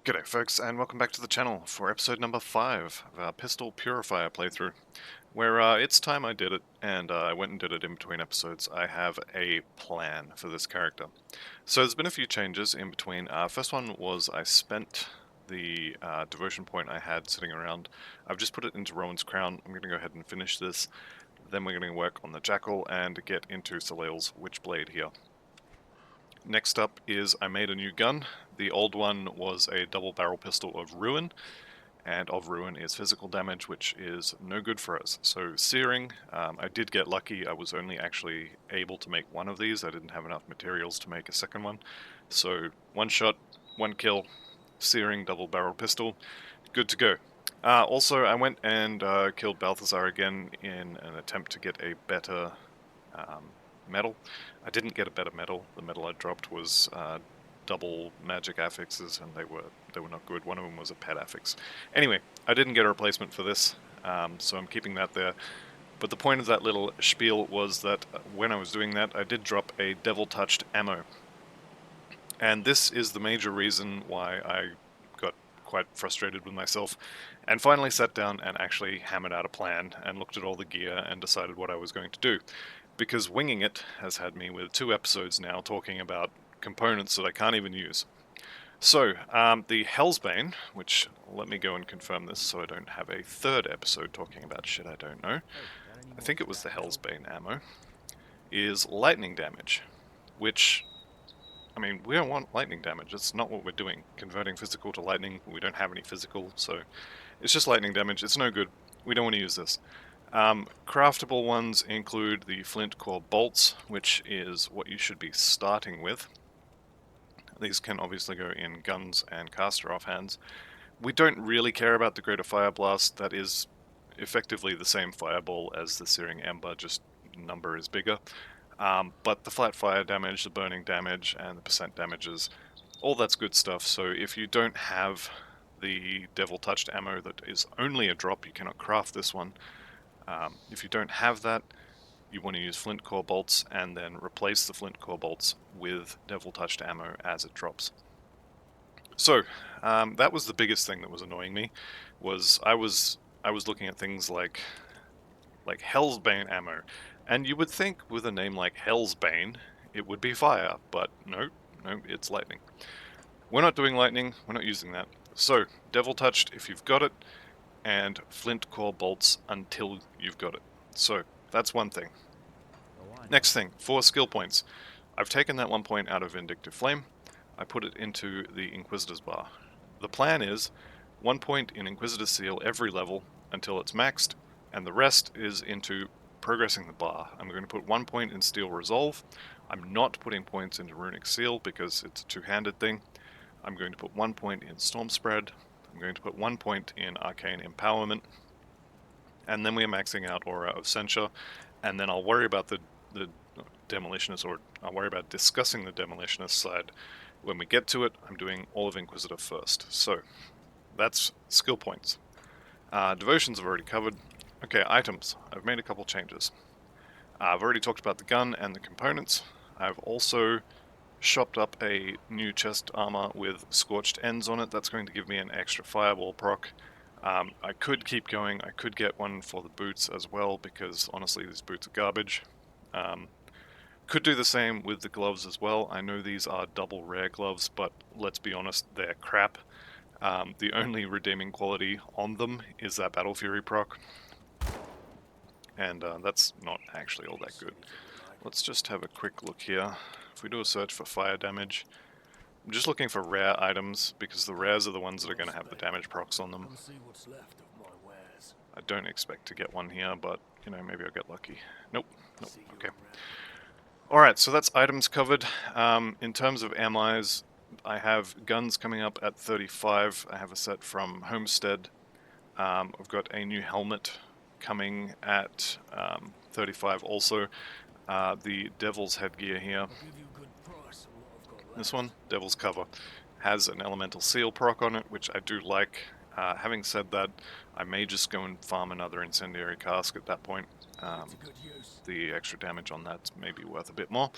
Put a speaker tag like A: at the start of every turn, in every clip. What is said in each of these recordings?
A: G'day folks, and welcome back to the channel for episode number 5 of our Pistol Purifier playthrough, where it's time I did it, and I went and did it in between episodes. I have a plan for this character. So there's been a few changes in between. First one was I spent the devotion point I had sitting around. I've just put it into Rowan's Crown. I'm going to go ahead and finish this. Then we're going to work on the Jackal and get into Soleil's Witchblade here. Next up is I made a new gun. The old one was a double barrel pistol of Ruin, and of Ruin is physical damage, which is no good for us. So Searing, I did get lucky. I was only actually able to make one of these. I didn't have enough materials to make a second one. So one shot, one kill, Searing double barrel pistol, good to go. Also, I went and killed Balthazar again in an attempt to get a better metal. I didn't get a better metal. The metal I dropped was double magic affixes, and they were not good. One of them was a pet affix. Anyway, I didn't get a replacement for this, so I'm keeping that there. But the point of that little spiel was that when I was doing that, I did drop a devil-touched ammo. And this is the major reason why I got quite frustrated with myself, and finally sat down and actually hammered out a plan and looked at all the gear and decided what I was going to do. Because winging it has had me with 2 episodes now talking about components that I can't even use. So, the Hellsbane, which, let me go and confirm this so I don't have a 3rd episode talking about shit I don't know. I think it was the Hellsbane ammo, is lightning damage, which, I mean, we don't want lightning damage. That's not what we're doing. Converting physical to lightning, we don't have any physical, so it's just lightning damage. It's no good. We don't want to use this. Craftable ones include the flint core bolts, which is what you should be starting with. These can obviously go in guns and caster offhands. We don't really care about the Greater Fire Blast. That is effectively the same fireball as the Searing Ember, just number is bigger. But the flat fire damage, the burning damage, and the percent damages, all that's good stuff. So if you don't have the Devil Touched ammo that is only a drop, you cannot craft this one. If you don't have that, you want to use flint core bolts and then replace the flint core bolts with devil touched ammo as it drops. So that was the biggest thing that was annoying me. Was I was looking at things like Hellsbane ammo, and you would think with a name like Hellsbane it would be fire, but no, it's lightning. We're not doing lightning. We're not using that. So devil touched if you've got it, and flint core bolts until you've got it. So that's one thing. Next thing, 4 skill points. I've taken that 1 point out of Vindictive Flame. I put it into the Inquisitor's bar. The plan is 1 point in Inquisitor's Seal every level until it's maxed, and the rest is into progressing the bar. I'm going to put 1 point in Steel Resolve. I'm not putting points into Runic Seal because it's a two-handed thing. I'm going to put 1 point in Storm Spread. I'm going to put 1 point in Arcane Empowerment, and then we're maxing out Aura of Censure, and then I'll worry about the Demolitionist, or I'll worry about discussing the Demolitionist side when we get to it. I'm doing all of Inquisitor first. So, that's skill points. Devotions I've already covered. Okay, items. I've made a couple changes. I've already talked about the gun and the components. I've also shopped up a new chest armor with scorched ends on it. That's going to give me an extra fireball proc. I could keep going. I could get one for the boots as well, because honestly these boots are garbage. Could do the same with the gloves as well. I know these are double rare gloves, but let's be honest, they're crap. The only redeeming quality on them is that Battle Fury proc, and that's not actually all that good. Let's just have a quick look here. If we do a search for fire damage, I'm just looking for rare items, because the rares are the ones that are going to have the damage procs on them. I don't expect to get one here, but, you know, maybe I'll get lucky. Nope, okay. Alright, so that's items covered. In terms of MIs, I have guns coming up at 35. I have a set from Homestead. I've got a new helmet coming at 35 also. The Devil's headgear here. This one, Devil's Cover, has an Elemental Seal proc on it, which I do like. Having said that, I may just go and farm another Incendiary Cask at that point. The extra damage on that may be worth a bit more.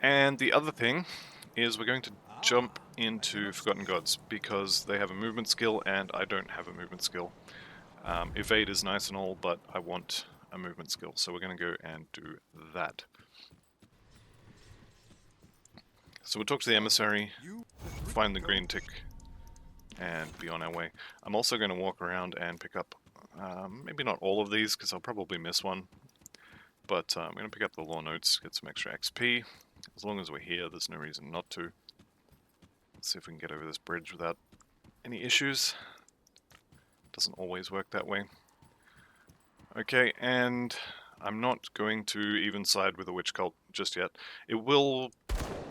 A: And the other thing is we're going to jump into Forgotten Gods because they have a movement skill and I don't have a movement skill. Evade is nice and all, but I want a movement skill, so we're going to go and do that. So we'll talk to the emissary, find the green tick, and be on our way. I'm also going to walk around and pick up, maybe not all of these, because I'll probably miss one, but I'm going to pick up the law notes, get some extra XP. As long as we're here, there's no reason not to. Let's see if we can get over this bridge without any issues. Doesn't always work that way. Okay, and I'm not going to even side with the witch cult just yet. It will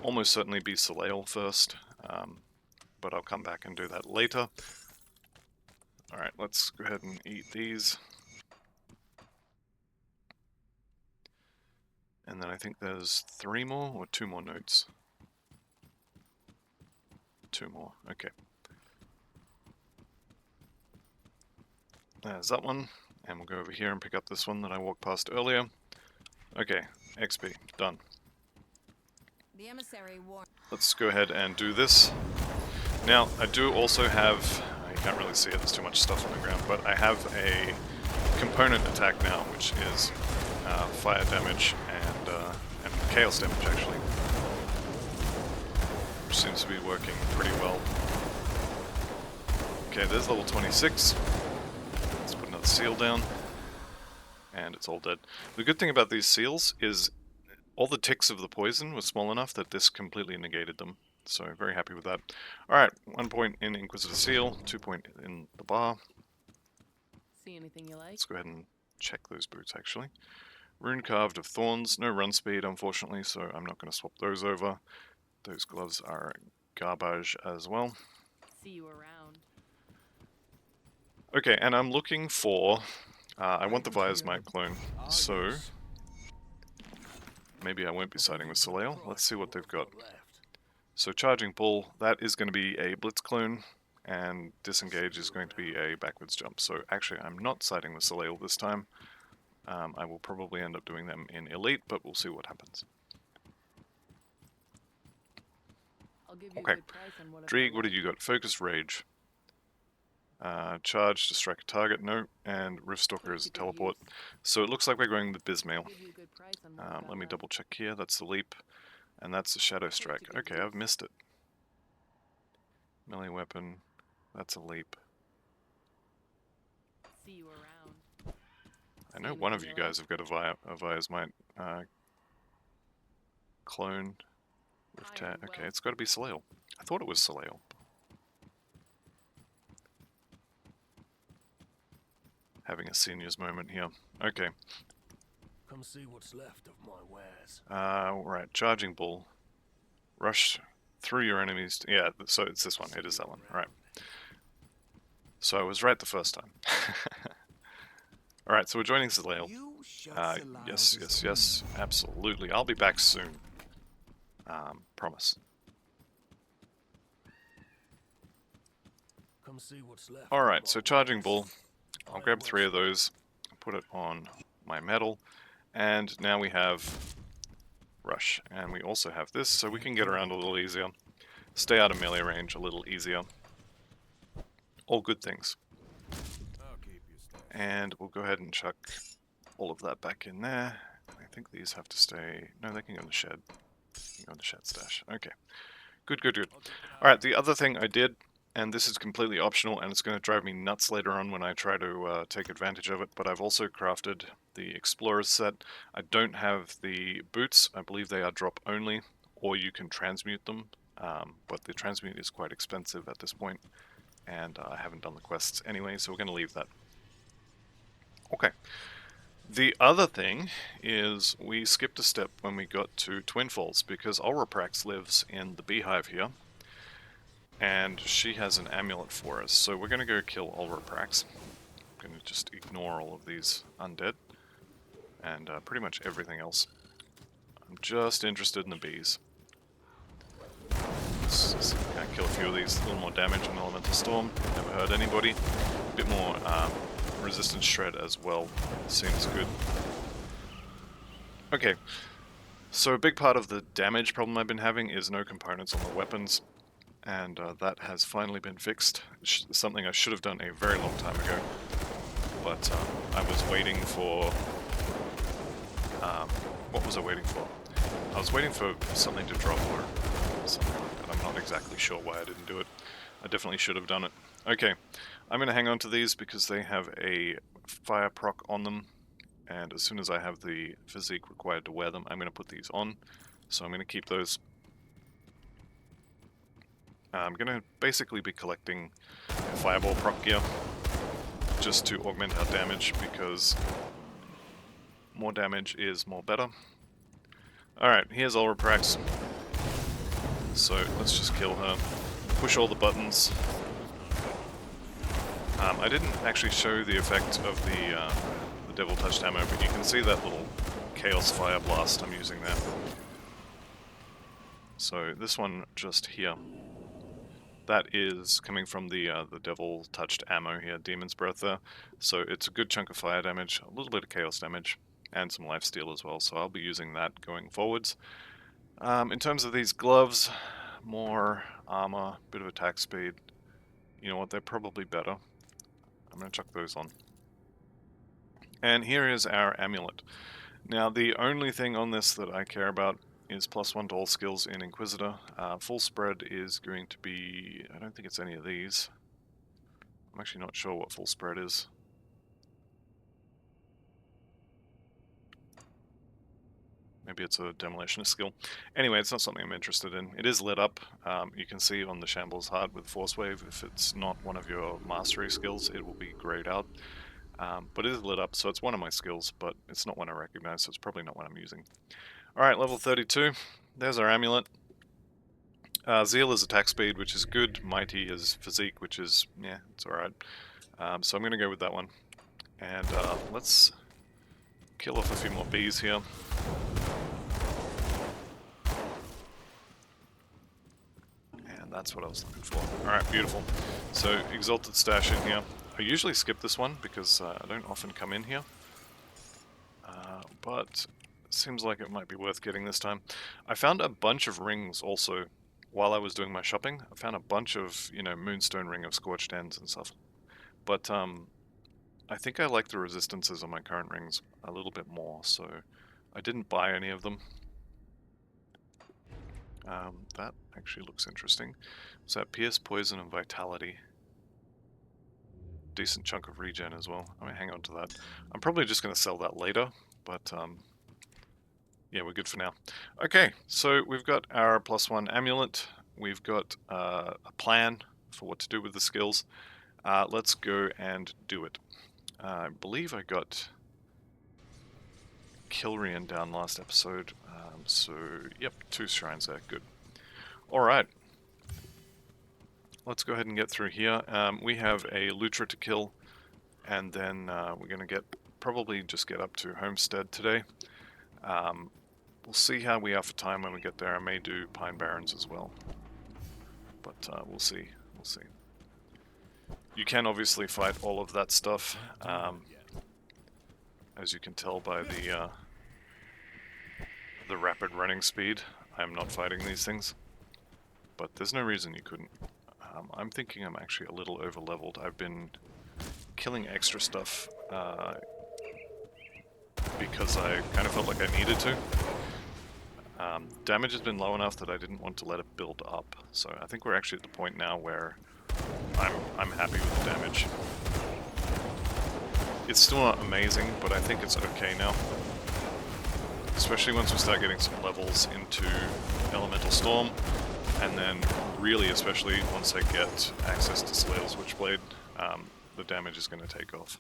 A: almost certainly be Soleil first, but I'll come back and do that later. Alright, let's go ahead and eat these. And then I think there's 3 more or 2 more notes. 2 more, okay. There's that one, and we'll go over here and pick up this one that I walked past earlier. Okay, XP, done.
B: The emissary
A: Let's go ahead and do this. Now, I do also have, you can't really see it, there's too much stuff on the ground, but I have a component attack now, which is fire damage and chaos damage, actually. Which seems to be working pretty well. Okay, there's level 26. Let's put another seal down. And it's all dead. The good thing about these seals is all the ticks of the poison were small enough that this completely negated them. So very happy with that. Alright, 1 point in Inquisitor Seal, 2 point in the bar.
B: See anything you like?
A: Let's go ahead and check those boots actually. Rune Carved of Thorns, no run speed unfortunately, so I'm not going to swap those over. Those gloves are garbage as well.
B: See you around.
A: Okay, and I'm looking for... I want the Vias Might clone, so... maybe I won't be siding with Soleil. Let's see what they've got. So Charging Bull, that is going to be a Blitz clone, and Disengage is going to be a backwards jump. So actually I'm not siding with Soleil this time. I will probably end up doing them in Elite, but we'll see what happens. Okay, Dreeg, what have you got? Focus Rage. Charge to strike a target, no, and Riftstalker is a teleport. So it looks like we're going with Bismail. Let me double check here, that's the leap, and that's the Shadow Strike. Okay, I've missed it. Melee weapon, that's a leap. I know one of you guys have got a Vias Might clone. Okay, it's got to be Soleil. I thought it was Soleil. Having a seniors moment here. Okay.
C: Come see what's left of my wares.
A: Right, Charging Bull. Rush through your enemies. Yeah, so it's this one. It is that one. Right. So I was right the first time. Alright, so we're joining Soleil. Yes, absolutely. I'll be back soon. Promise.
C: Come see what's left.
A: Alright, so Charging Bull. I'll grab 3 of those, put it on my medal, and now we have Rush. And we also have this, so we can get around a little easier. Stay out of melee range a little easier. All good things. And we'll go ahead and chuck all of that back in there. I think these have to stay... no, they can go in the shed. They can go in the shed stash. Okay. Good. Alright, the other thing I did, and this is completely optional, and it's going to drive me nuts later on when I try to take advantage of it, but I've also crafted the Explorer's set. I don't have the boots. I believe they are drop only, or you can transmute them, but the transmute is quite expensive at this point, and I haven't done the quests anyway, so we're going to leave that. Okay. The other thing is we skipped a step when we got to Twin Falls, because Ulraprax lives in the beehive here, and she has an amulet for us. So we're going to go kill Ulraprax. I'm going to just ignore all of these undead, and pretty much everything else. I'm just interested in the bees. Let's see if we can kill a few of these. A little more damage on Elemental Storm. Never hurt anybody. A bit more resistance shred as well. Seems good. Okay, so a big part of the damage problem I've been having is no components on the weapons. and that has finally been fixed. Something I should have done a very long time ago, but I was waiting for... what was I waiting for? I was waiting for something to drop or something like that. I'm not exactly sure why I didn't do it. I definitely should have done it. Okay, I'm going to hang on to these because they have a fire proc on them, and as soon as I have the physique required to wear them, I'm going to put these on. So I'm going to keep those. I'm going to basically be collecting fireball proc gear just to augment our damage, because more damage is more better. Alright, here's Ulraprax. So let's just kill her. Push all the buttons. I didn't actually show the effect of the Devil Touched ammo, but you can see that little Chaos Fire Blast I'm using there. So this one just here. That is coming from the Devil Touched ammo here, Demon's Breath there. So it's a good chunk of fire damage, a little bit of chaos damage, and some lifesteal as well. So I'll be using that going forwards. In terms of these gloves, more armor, bit of attack speed. You know what, they're probably better. I'm going to chuck those on. And here is our amulet. Now the only thing on this that I care about is +1 to all skills in Inquisitor. Full spread is going to be... I don't think it's any of these. I'm actually not sure what full spread is. Maybe it's a demolitionist skill. Anyway, it's not something I'm interested in. It is lit up. You can see on the Shambles Heart with Force Wave, if it's not one of your mastery skills, it will be grayed out. But it is lit up, so it's one of my skills, but it's not one I recognize, so it's probably not one I'm using. Alright, level 32. There's our amulet. Zeal is attack speed, which is good. Mighty is physique, which is, yeah, it's alright. So I'm going to go with that one. And let's kill off a few more bees here. And that's what I was looking for. Alright, beautiful. So, Exalted Stash in here. I usually skip this one because I don't often come in here. But seems like it might be worth getting this time. I found a bunch of rings also while I was doing my shopping. I found a bunch of, you know, Moonstone Ring of Scorched Ends and stuff. But I think I like the resistances on my current rings a little bit more, so I didn't buy any of them. That actually looks interesting. So that Pierce, Poison, and Vitality. Decent chunk of regen as well. I'm going to hang on to that. I'm probably just going to sell that later, but yeah, we're good for now. Okay, so we've got our +1 amulet. We've got a plan for what to do with the skills. Let's go and do it. I believe I got Kilrian down last episode, so yep, 2 shrines there, good. Alright, let's go ahead and get through here. We have a Lutra to kill, and then we're going to probably just get up to Homestead today. We'll see how we are for time when we get there. I may do Pine Barrens as well, but we'll see, we'll see. You can obviously fight all of that stuff, as you can tell by the rapid running speed. I'm not fighting these things, but there's no reason you couldn't. I'm thinking I'm actually a little over leveled. I've been killing extra stuff because I kind of felt like I needed to. Damage has been low enough that I didn't want to let it build up, so I think we're actually at the point now where I'm happy with the damage. It's still not amazing, but I think it's okay now. Especially once we start getting some levels into Elemental Storm, and then really especially once I get access to Slail's Witchblade, the damage is going to take off.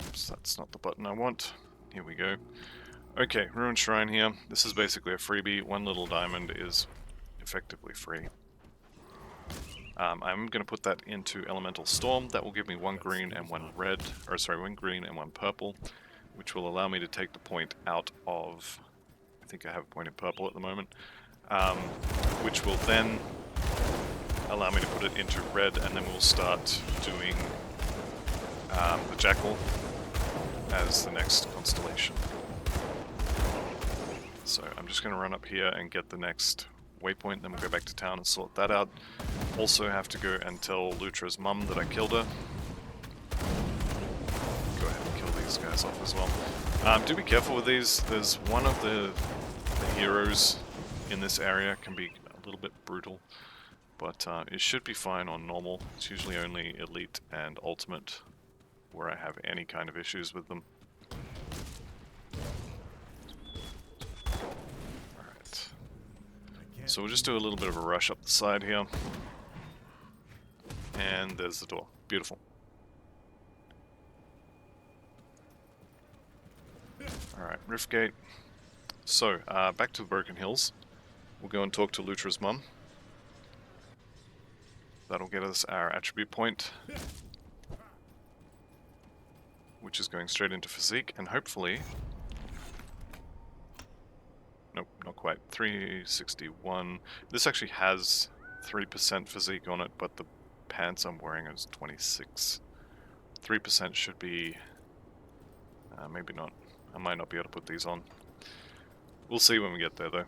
A: Oops, that's not the button I want. Here we go. Okay, Ruined Shrine here. This is basically a freebie. 1 little diamond is effectively free. I'm going to put that into Elemental Storm. That will give me 1 green and 1 red, or sorry, 1 green and 1 purple, which will allow me to take the point out of, I think I have a point in purple at the moment, which will then allow me to put it into red, and then we'll start doing the Jackal as the next constellation. So I'm just going to run up here and get the next waypoint, then we'll go back to town and sort that out. Also have to go and tell Lutra's mum that I killed her. Go ahead and kill these guys off as well. Do be careful with these. There's one of the heroes in this area can be a little bit brutal, but it should be fine on normal. It's usually only elite and ultimate where I have any kind of issues with them. Alright. So we'll just do a little bit of a rush up the side here. And there's the door. Beautiful. Alright, Riftgate. So, back to the Broken Hills. We'll go and talk to Lutra's mum. That'll get us our attribute point, which is going straight into physique, and hopefully... Nope, not quite. 361. This actually has 3% physique on it, but the pants I'm wearing is 26. 3% should be... maybe not. I might not be able to put these on. We'll see when we get there, though.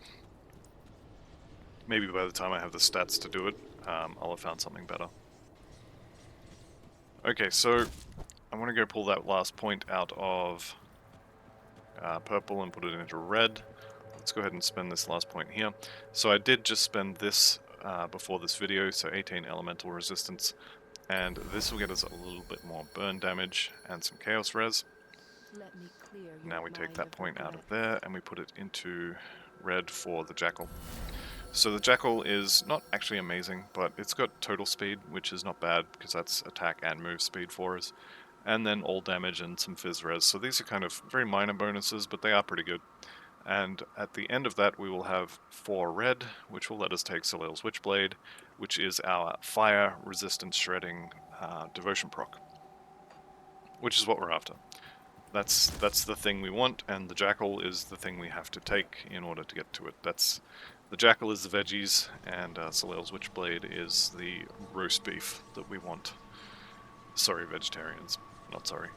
A: Maybe by the time I have the stats to do it, I'll have found something better. Okay, so I want to go pull that last point out of purple and put it into red. Let's go ahead and spend this last point here. So I did just spend this before this video, so 18 elemental resistance, and this will get us a little bit more burn damage and some chaos res.
B: Let me clear your
A: Now we take
B: mind
A: that
B: of
A: point out
B: regret.
A: of there and we put it into red for the Jackal. So the Jackal is not actually amazing, but it's got total speed, which is not bad because that's attack and move speed for us. And then all damage and some fizz res. So these are kind of very minor bonuses, but they are pretty good. And at the end of that we will have 4 red, which will let us take Soleil's Witchblade, which is our fire resistance shredding devotion proc. Which is what we're after. That's the thing we want, and the Jackal is the thing we have to take in order to get to it. The Jackal is the veggies, and Soleil's Witchblade is the roast beef that we want. Sorry, vegetarians. Not sorry.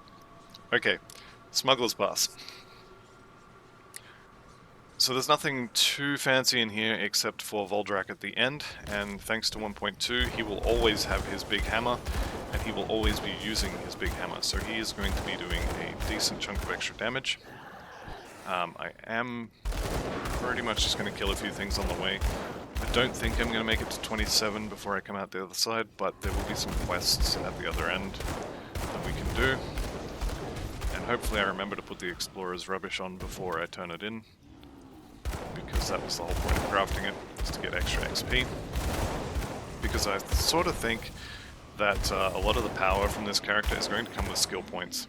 A: Okay, Smuggers Pass. So there's nothing too fancy in here except for Voldrak at the end, and thanks to 1.2 he will always have his big hammer, and he will always be using his big hammer, so he is going to be doing a decent chunk of extra damage. I am pretty much just going to kill a few things on the way. I don't think I'm going to make it to 27 before I come out the other side, but there will be some quests at the other end that we can do. And hopefully I remember to put the Explorer's Rubbish on before I turn it in, because that was the whole point of crafting it, is to get extra XP. Because I sort of think that a lot of the power from this character is going to come with skill points.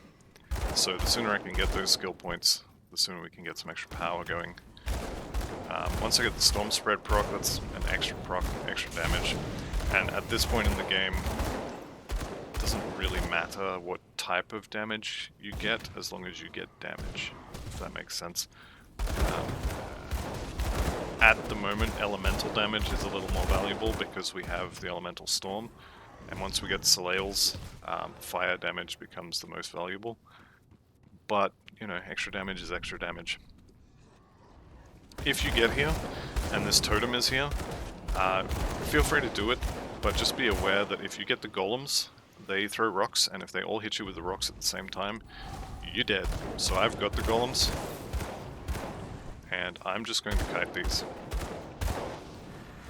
A: So the sooner I can get those skill points, the sooner we can get some extra power going. Once I get the Storm Spread proc, that's an extra proc, extra damage. And at this point in the game, it doesn't really matter what type of damage you get, as long as you get damage, if that makes sense. At the moment, elemental damage is a little more valuable because we have the elemental storm, and once we get Soleil's, fire damage becomes the most valuable. But, you know, extra damage is extra damage. If you get here, and this totem is here, feel free to do it, but just be aware that if you get the golems, they throw rocks, and if they all hit you with the rocks at the same time, you're dead. So I've got the golems, and I'm just going to kite these.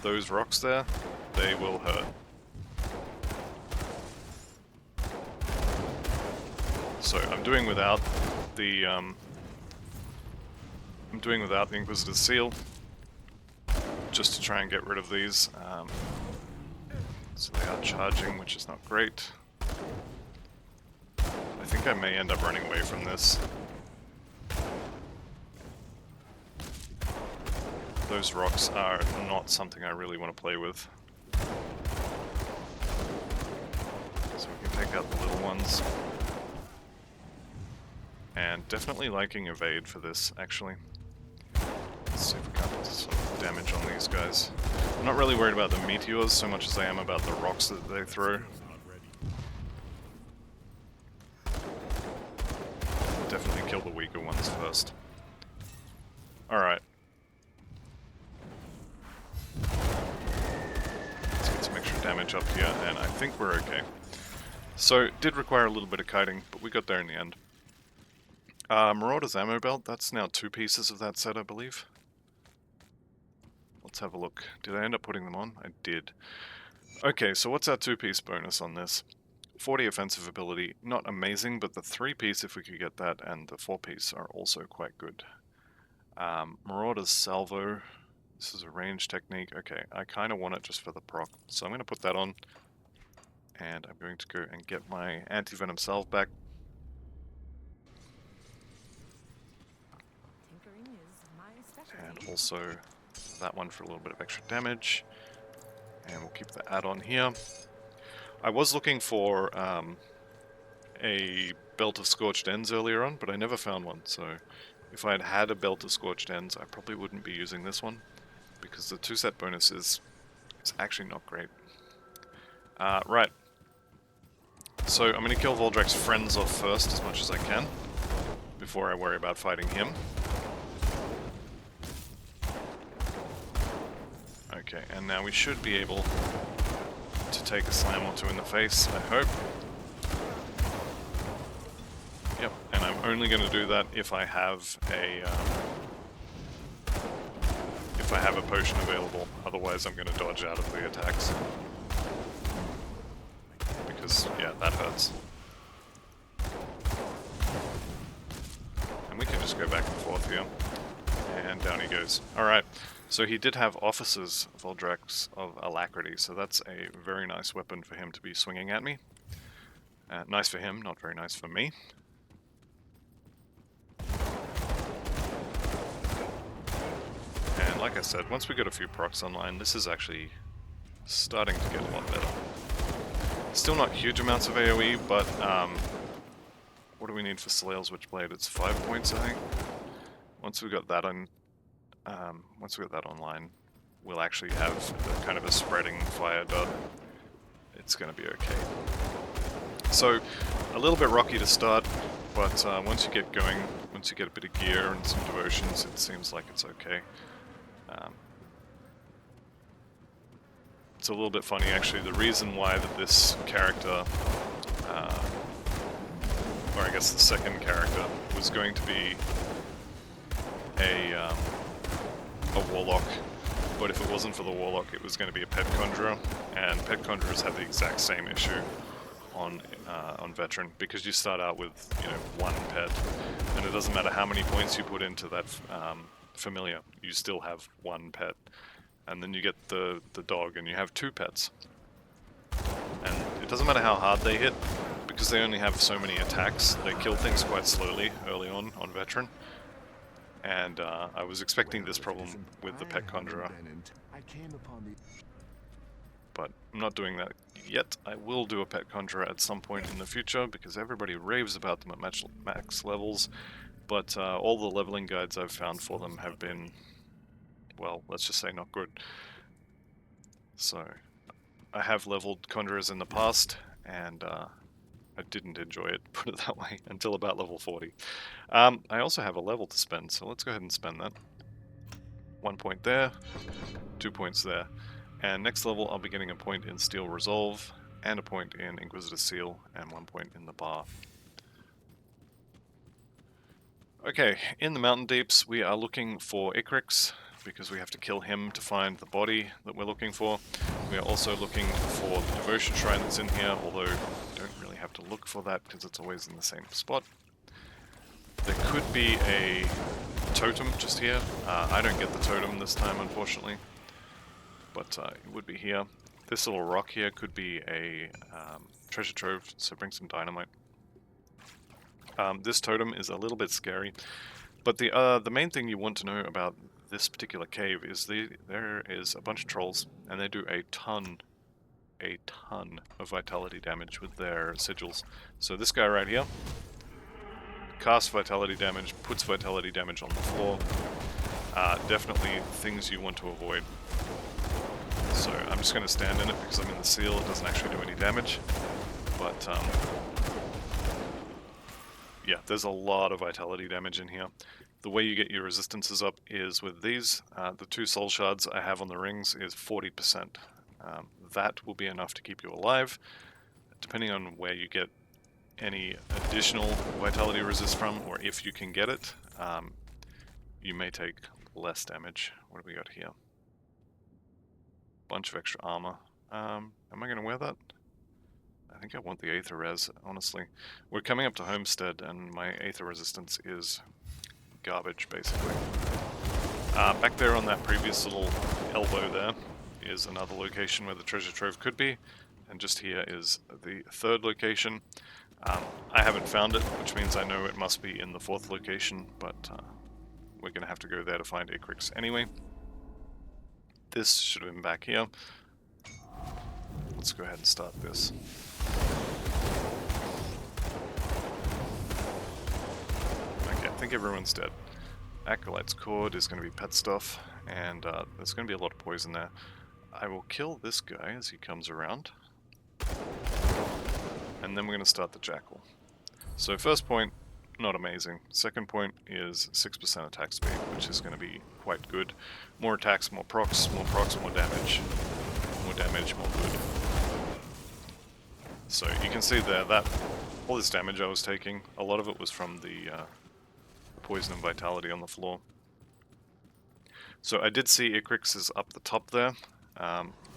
A: Those rocks there, they will hurt. So I'm doing without the Inquisitor's Seal, just to try and get rid of these. So they are charging, which is not great. I think I may end up running away from this. Those rocks are not something I really want to play with. So we can take out the little ones. And definitely liking evade for this, actually. Let's see if we can put some damage on these guys. I'm not really worried about the meteors so much as I am about the rocks that they throw. Definitely kill the weaker ones first. Alright, damage up here, and I think we're okay. So, it did require a little bit of kiting, but we got there in the end. Marauder's ammo belt, that's now 2 pieces of that set, I believe. Let's have a look. Did I end up putting them on? I did. Okay, so what's our 2-piece bonus on this? 40 offensive ability, not amazing, but the 3-piece, if we could get that, and the 4-piece are also quite good. Marauder's salvo, this is a range technique. Okay, I kind of want it just for the proc, so I'm going to put that on. And I'm going to go and get my anti-venom salve back.
B: Tinkering is my specialty.
A: And also that one for a little bit of extra damage. And we'll keep the add-on here. I was looking for a belt of scorched ends earlier on, but I never found one. So if I had had a belt of scorched ends, I probably wouldn't be using this one, because the 2-set bonus is actually not great. Right. So I'm going to kill Voldrak's friends off first as much as I can, before I worry about fighting him. Okay, and now we should be able to take a slam or 2 in the face, I hope. Yep, and I'm only going to do that if I have a potion available. Otherwise, I'm going to dodge out of the attacks. Because, yeah, that hurts. And we can just go back and forth here. And down he goes. Alright, so he did have Officers, Voldrax, of Alacrity, so that's a very nice weapon for him to be swinging at me. Nice for him, not very nice for me. And like I said, once we get a few procs online, this is actually starting to get a lot better. Still not huge amounts of AoE, but what do we need for Slayle's Witchblade? It's 5 points, I think. Once we got that online, we'll actually have kind of a spreading fire dot. It's going to be okay. So, a little bit rocky to start, but once you get going, once you get a bit of gear and some devotions, it seems like it's okay. It's a little bit funny, actually. The reason why that this character, or I guess the second character, was going to be a warlock, but if it wasn't for the warlock, it was going to be a pet conjurer, and pet conjurers have the exact same issue on veteran, because you start out with, you know, 1 pet, and it doesn't matter how many points you put into that familiar, you still have 1 pet. And then you get the dog, and you have 2 pets. And it doesn't matter how hard they hit, because they only have so many attacks. They kill things quite slowly early on veteran. And I was expecting this problem with the pet conjurer, but I'm not doing that yet. I will do a pet conjurer at some point in the future, because everybody raves about them at max levels, but all the leveling guides I've found for them have been, well, let's just say not good. So, I have leveled conjurers in the past, and I didn't enjoy it, put it that way, until about level 40. I also have a level to spend, so let's go ahead and spend that. 1 point there, 2 points there. And next level I'll be getting a point in Steel Resolve, and a point in Inquisitor Seal, and 1 point in the Bar. Okay, in the Mountain Deeps we are looking for Icrix, because we have to kill him to find the body that we're looking for. We are also looking for the Devotion Shrine that's in here, although we don't really have to look for that because it's always in the same spot. There could be a totem just here. I don't get the totem this time, unfortunately, but it would be here. This little rock here could be a treasure trove, so bring some dynamite. This totem is a little bit scary, but the main thing you want to know about this particular cave is there is a bunch of trolls, and they do a ton of vitality damage with their sigils. So this guy right here casts vitality damage, puts vitality damage on the floor. Definitely things you want to avoid. So I'm just going to stand in it because I'm in the seal. It doesn't actually do any damage, but yeah, there's a lot of vitality damage in here. The way you get your resistances up is with these. The 2 soul shards I have on the rings is 40%. That will be enough to keep you alive. Depending on where you get any additional vitality resist from, or if you can get it, you may take less damage. What do we got here? Bunch of extra armor. Am I going to wear that? I think I want the Aether Res, honestly. We're coming up to Homestead, and my Aether resistance is garbage, basically. Back there on that previous little elbow there is another location where the treasure trove could be, and just here is the third location. I haven't found it, which means I know it must be in the fourth location, but we're going to have to go there to find Icrix anyway. This should have been back here. Let's go ahead and start this. Okay, I think everyone's dead. Acolyte's Cord is going to be pet stuff, and there's going to be a lot of poison there. I will kill this guy as he comes around. And then we're going to start the Jackal. So first point, not amazing. Second point is 6% attack speed, which is going to be quite good. More attacks, more procs, more damage. More damage, more good. So you can see there that all this damage I was taking, a lot of it was from the poison and vitality on the floor. So I did see Icrix is up the top there,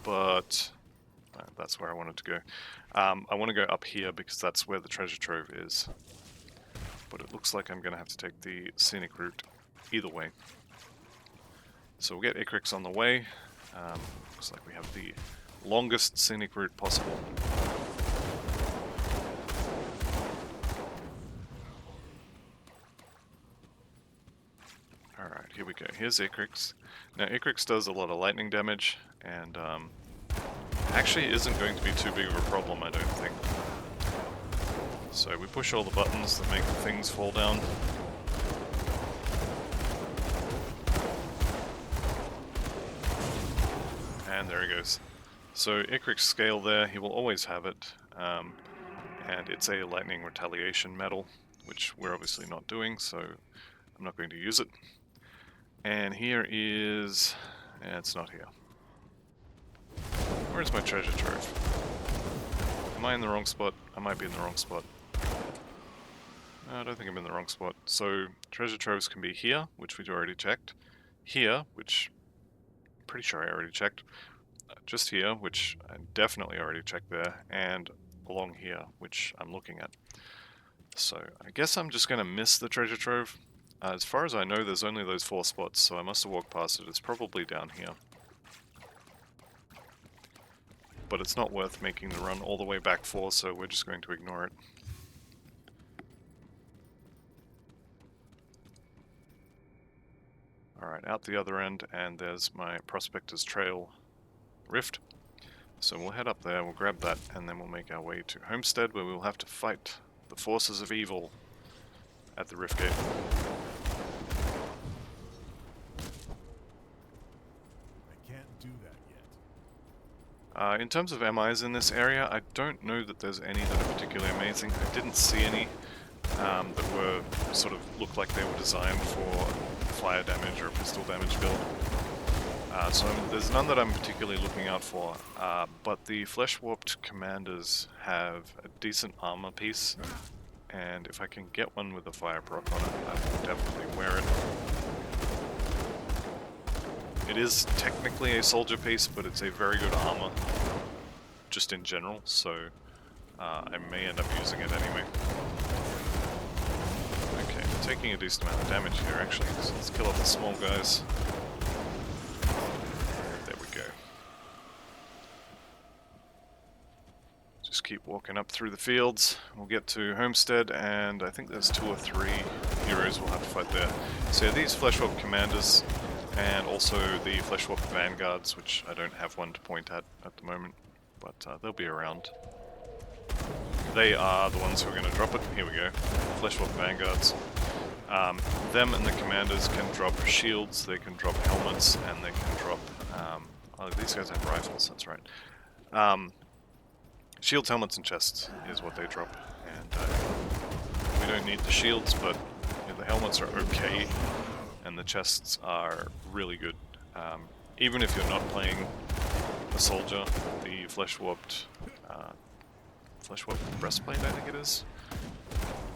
A: but that's where I wanted to go. I want to go up here because that's where the treasure trove is. But it looks like I'm going to have to take the scenic route either way. So we'll get Icrix on the way. Looks like we have the longest scenic route possible. Alright, here we go. Here's Icrix. Now Icrix does a lot of lightning damage, and actually isn't going to be too big of a problem, I don't think. So we push all the buttons that make things fall down. And there he goes. So Icrix scale there, he will always have it. And it's a lightning retaliation medal, which we're obviously not doing, so I'm not going to use it. And here is... it's not here. Where's my treasure trove? Am I in the wrong spot? I might be in the wrong spot. No, I don't think I'm in the wrong spot. So, treasure troves can be here, which we've already checked. Here, which I'm pretty sure I already checked. Just here, which I definitely already checked there. And along here, which I'm looking at. So, I guess I'm just going to miss the treasure trove. As far as I know, there's only those 4 spots, so I must have walked past it. It's probably down here. But it's not worth making the run all the way back for, so we're just going to ignore it. Alright, out the other end, and there's my Prospector's Trail rift. So we'll head up there, we'll grab that, and then we'll make our way to Homestead, where we'll have to fight the forces of evil at the rift gate. In terms of MIs in this area, I don't know that there's any that are particularly amazing. I didn't see any that were sort of looked like they were designed for fire damage or a pistol damage build. So there's none that I'm particularly looking out for, but the Flesh Warped Commanders have a decent armor piece, and if I can get one with a fire proc on it, I will definitely wear it. It is technically a soldier piece, but it's a very good armor, just in general, so I may end up using it anyway. Okay, taking a decent amount of damage here actually, so let's kill off the small guys. There we go. Just keep walking up through the fields. We'll get to Homestead, and I think there's 2 or 3 heroes we'll have to fight there. So yeah, these Flesh Warped Commanders, and also the Flesh Warped Vanguards, which I don't have one to point at the moment, but they'll be around. They are the ones who are going to drop it. Here we go. Flesh Warped Vanguards. Them and the Commanders can drop shields, they can drop helmets, and they can drop... oh, these guys have rifles, that's right. Shields, helmets, and chests is what they drop, and we don't need the shields, but yeah, the helmets are okay. And the chests are really good. Even if you're not playing a soldier, the flesh warped breastplate, I think it is.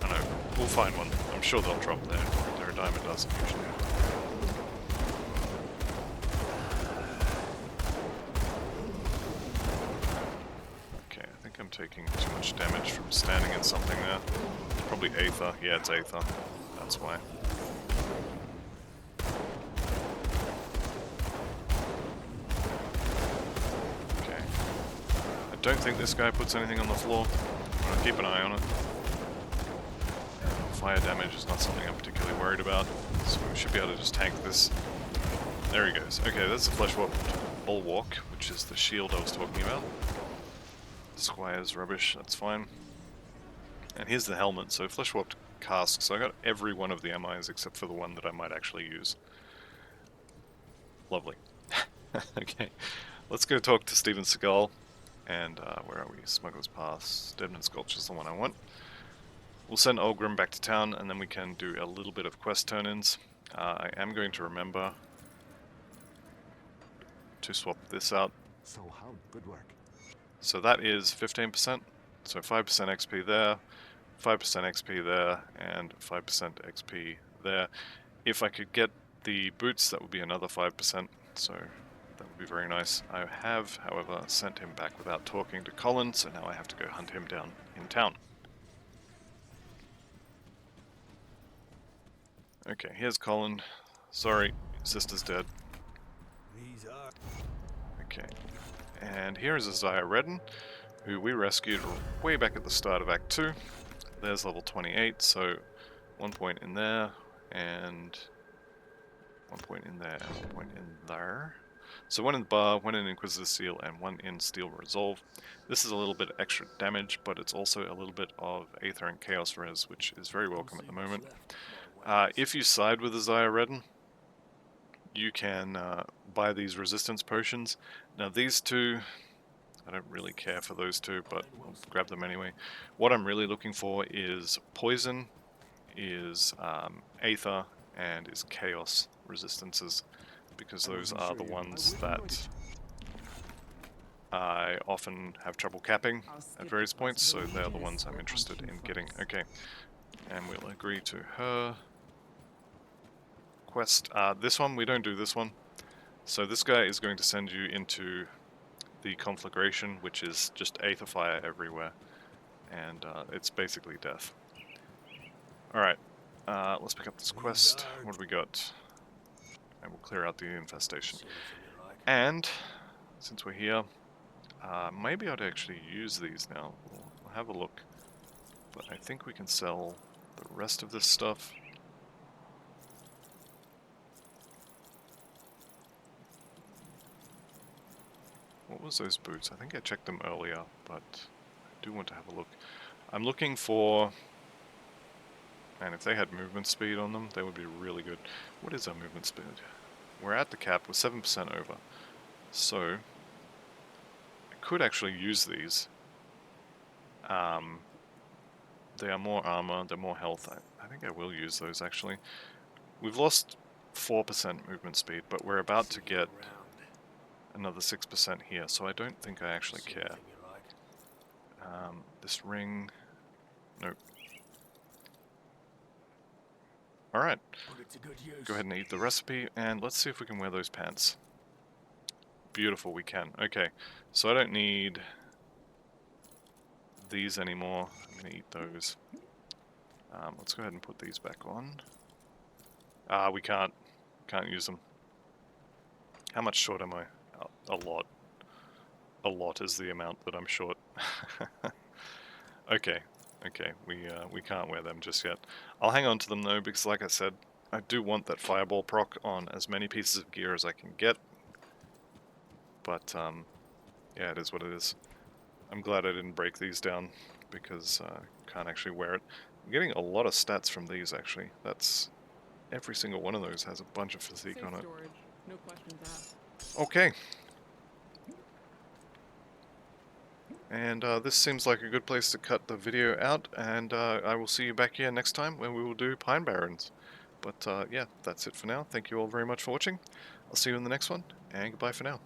A: I don't know, we'll find one. I'm sure they'll drop there. They're a dime a dozen usually. Okay, I think I'm taking too much damage from standing in something there. It's probably Aether. Yeah, it's Aether. That's why. Okay. I don't think this guy puts anything on the floor. I'll keep an eye on it. Fire damage is not something I'm particularly worried about, so we should be able to just tank this. There he goes. Okay, that's the flesh warped bulwark, which is the shield I was talking about. Squire's rubbish, that's fine. And here's the helmet, so flesh warped cask, so I got every one of the MIs except for the one that I might actually use. Lovely. Okay, let's go talk to Steven Seagal, and where are we? Smuggers Pass. Deadman's Gulch is the one I want. We'll send Ulgrim back to town, and then we can do a little bit of quest turn-ins. I am going to remember to swap this out.
C: So how? Good work.
A: So that is 15%, so 5% XP there, 5% XP there, and 5% XP there. If I could get the boots, that would be another 5%, so that would be very nice. I have, however, sent him back without talking to Colin, so now I have to go hunt him down in town. Okay, here's Colin. Sorry, sister's dead.
C: These are...
A: Okay. And here is Isaiah Redden, who we rescued way back at the start of Act 2. There's level 28, so 1 point in there, and 1 point in there, and 1 point in there. So 1 in the bar, 1 in Inquisitor's Seal, and 1 in Steel Resolve. This is a little bit extra damage, but it's also a little bit of Aether and Chaos Res, which is very welcome at the moment. If you side with Isaiah Redden, you can buy these resistance potions. Now these two, I don't really care for those two, but I'll grab them anyway. What I'm really looking for is poison, is Aether, and is chaos resistances, because those are the ones that I often have trouble capping at various points, so they're the ones I'm interested in getting. Okay, and we'll agree to her quest. This one, we don't do this one. So this guy is going to send you into the conflagration, which is just Aether fire everywhere, and it's basically death. Alright, let's pick up this quest. What do we got? And we'll clear out the infestation. And, since we're here, maybe I'd actually use these now. We'll have a look. But I think we can sell the rest of this stuff. What was those boots? I think I checked them earlier, but I do want to have a look. I'm looking for... And if they had movement speed on them, they would be really good. What is our movement speed? We're at the cap, we're 7% over. So, I could actually use these. They are more armor, they're more health. I think I will use those actually. We've lost 4% movement speed, but we're about to get another 6% here, so I don't think I actually care. This ring... Nope. Alright, go ahead and eat the recipe, and let's see if we can wear those pants. Beautiful, we can. Okay, so I don't need these anymore. I'm going to eat those. Let's go ahead and put these back on. We can't use them. How much short am I? A lot. A lot is the amount that I'm short. Okay, we can't wear them just yet. I'll hang on to them though, because like I said, I do want that fireball proc on as many pieces of gear as I can get. But, yeah, it is what it is. I'm glad I didn't break these down, because I can't actually wear it. I'm getting a lot of stats from these, actually. That's... Every single one of those has a bunch of physique on it.
B: No questions asked.
A: Okay. And this seems like a good place to cut the video out, and I will see you back here next time when we will do Pine Barrens. But yeah, that's it for now. Thank you all very much for watching. I'll see you in the next one, and goodbye for now.